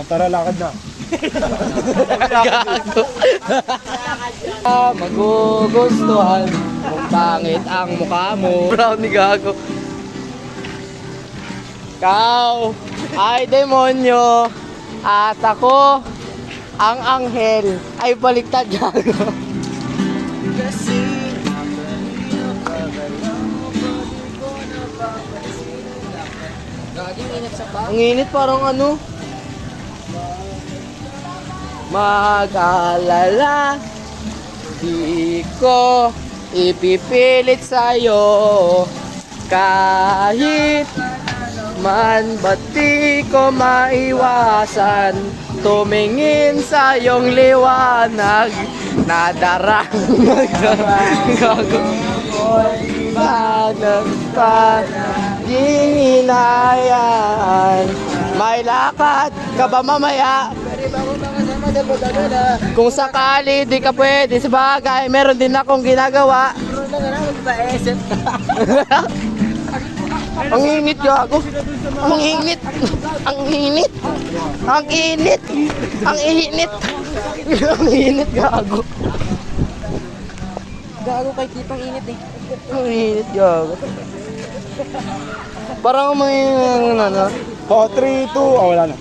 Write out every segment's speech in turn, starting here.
Tara, lakad na. Gago. Magugustuhan kung pangit ang mukha mo. Brown ni Gago. Kau ay demonyo at ako ang anghel ay baliktad. Gago. Ang init parang ano. Mag-alala, di ko ipipilit sa'yo. Kahit man ba't di ko maiwasan tumingin sa iyong liwanag na darang gago. Balag pa di hinayaan. May lakad ka ba mamaya? Kung sakali di ka pwede sa bagay, meron din akong ginagawa. Ang init gago. Ang init. Ang init. Ang init. Ang init. Ang init gago. Gago kay tipang init eh. Ang init gago. Parang may ano. Oh, 3, 2, oh, wala na.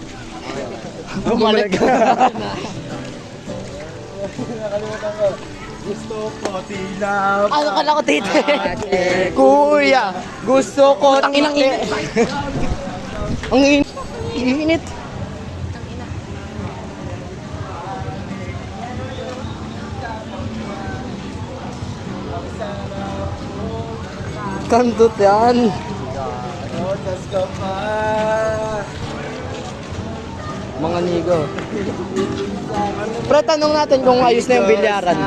Bumalik. Nakalimutan ko. Gusto ko tinapay. Ano ka na ko tite? Kuya, gusto ko Ang inang init. Ang init. Init. Kantot yan. Otas ka pa. Mga nigo. Pre, tanong natin kung ayos na yung bilyaran.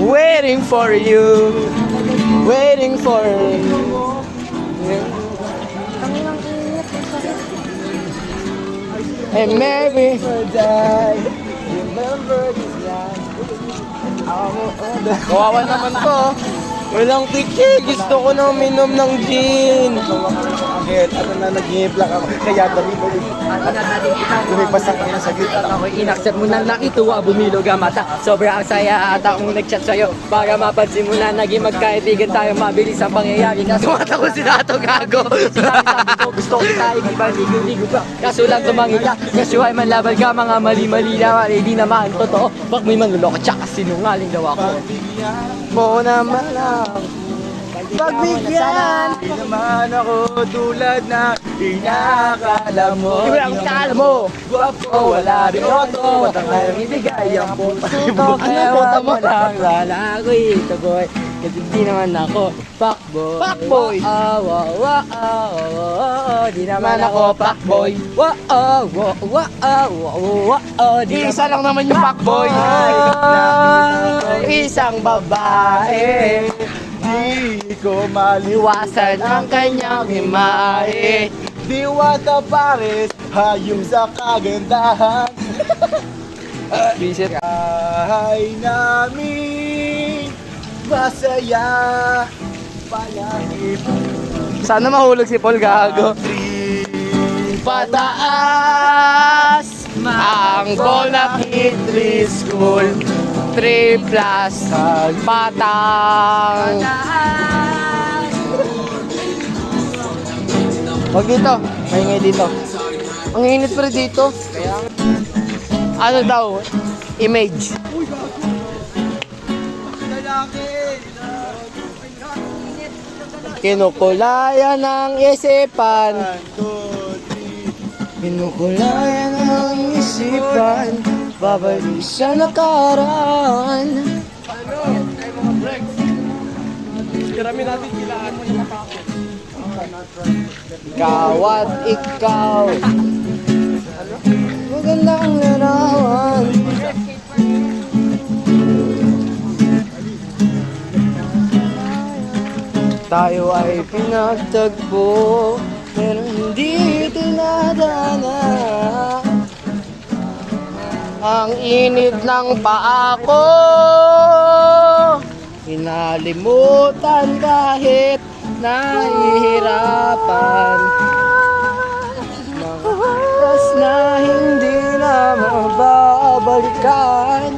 Waiting for you. Waiting for you. Ang inang init. And maybe Die. Remember this night. kawawa naman to. Walang tiki. Gusto ko nang minom ng gin. Bakit? Ano na nag-i-black ako? Kaya balik-balik. Lumipas ang kanya sa gitna. Ako'y inaccept mo na nakituwa, bumilog ang mata. Sobrang saya at akong nag-chat sa'yo. Para mapansin mo na naging magkaibigan tayo, mabilis ang pangyayari. Tumatawa si Dato gago. Sabi ko, gusto ko tayo, di ba ligo-ligo pa. Kaso lang tumangin ka, kaso ay manlaban ka, mga mali-mali na, hindi naman totoo. Bak may manluloko, tsaka sinungaling daw ako. Mo naman lang. Pagbigyan. Di naman ako tulad na inakala mo. Di ba ang kala mo? Guwapo, wala rin oto. Watang kayang ibigay ang puta. Ano puta mo? Lang lalakoy, ito boy. Kasi di naman ako fuckboy. Fuckboy. Di naman ako fuckboy. Di Isa lang naman yung fuckboy. Isang babae. Di ko maliwasan Iwasan ang kanyang himae. Diwata pares, hayong sa kagandahan. Visit. Bahay namin, masaya, palagi Sana mahulog si Paul gago. Pataas ang goal na Hitler School 3 plus patang. Huwag dito, maingay dito. Ang init pa rin dito. Ano daw? Image. Kinukulayan ng isipan. Kinukulayan ng isipan. Babalik sa nakaraan. Karami natin kilaan mo yung matapos. Ikaw at ikaw. Magandang larawan. Tayo ay pinagtagpo, pero hindi tinadana. Ang init ng paa ko, inalimutan kahit nahihirapan. Mga oras na hindi balikan.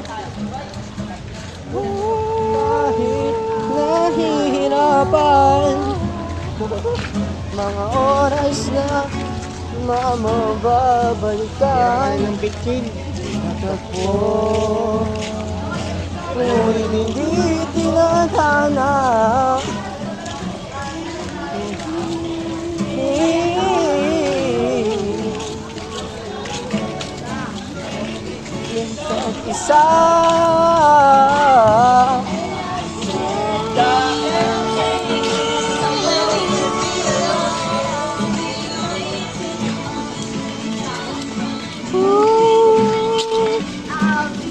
Kahit nahihirapan, mga oras na mamababalikan. Ng bitchin. Ako, ngunit hindi tinatana. Isa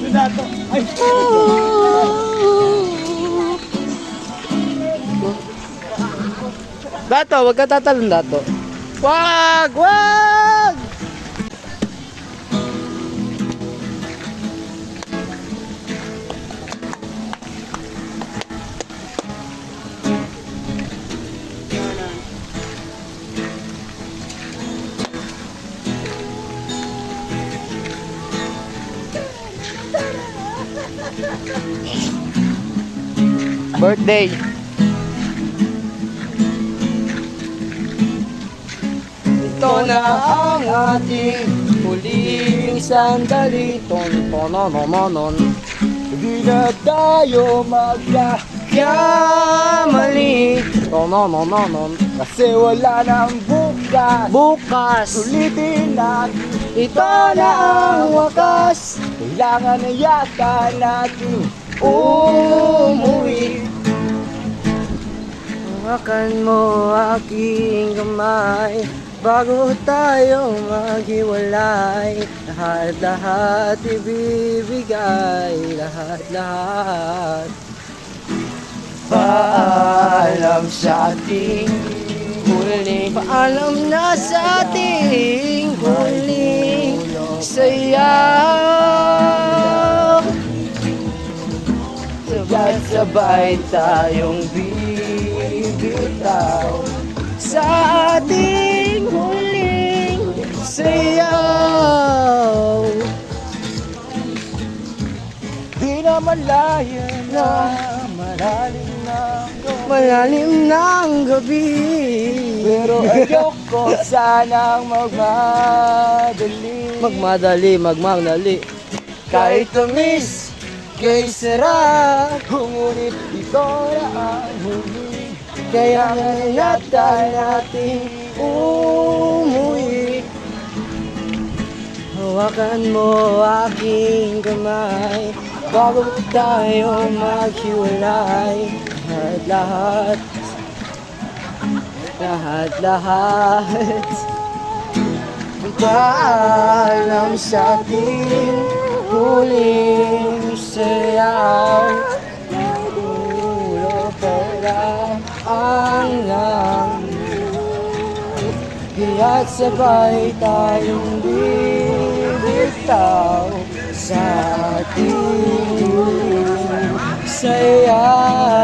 Dato. Ay, Dato, wag ka tatalon, Dato. Wag! Wag! Birthday. Ito na ang ating huling sandali. Ton-tononononon. Hindi na tayo magkakamali. Tononononon. kasi wala nang bukas. Bukas, Ulitin natin. ito na ang wakas. Kailangan na yata natin Umuwi. Hawakan mo aking kamay bago tayo maghiwalay. Lahat-lahat ibibigay, lahat-lahat. Paalam sa ating huling, paalam na sa ating huling sayaw. Sabay-sabay tayong bibitaw sa ating huling sayaw. di na malaya na malalim ng gabi. pero ayoko sanang Magmadali. Kahit tumis, kay sarap. ngunit ito na ang huli. Kaya yata natin umuwi. Hawakan mo aking kamay bago tayo maghiwalay. Lahat-lahat paalam sa ating huling sayaw. Dulo pala ang langit, kaya't sabay tayong bibitaw sa ating huling sayaw.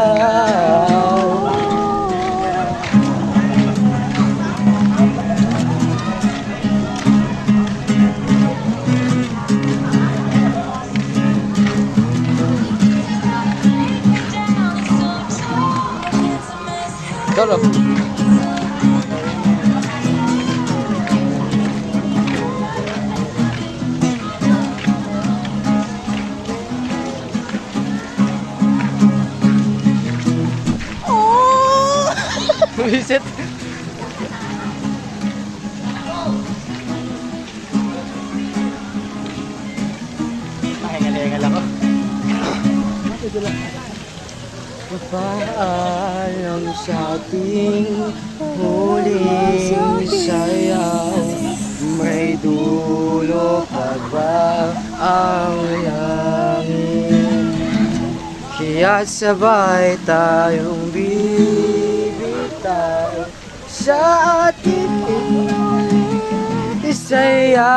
Sarap. Visit. Mahingal-hingal ako. Paalam sa ating huling sayaw. May dulo pa ba ang langit? Kaya't sabay tayong bibitaw sa ating sayaw.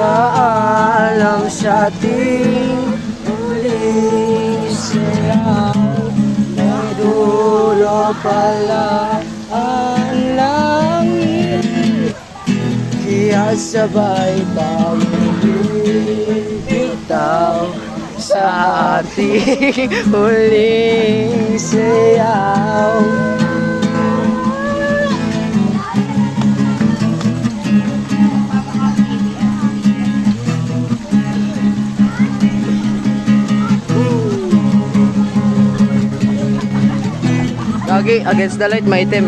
Paalam sa ating huling sayaw. May dulo pala ang langit, kaya sabay tayong bitaw sa ating huling sayaw. Gagi, against the light, may item.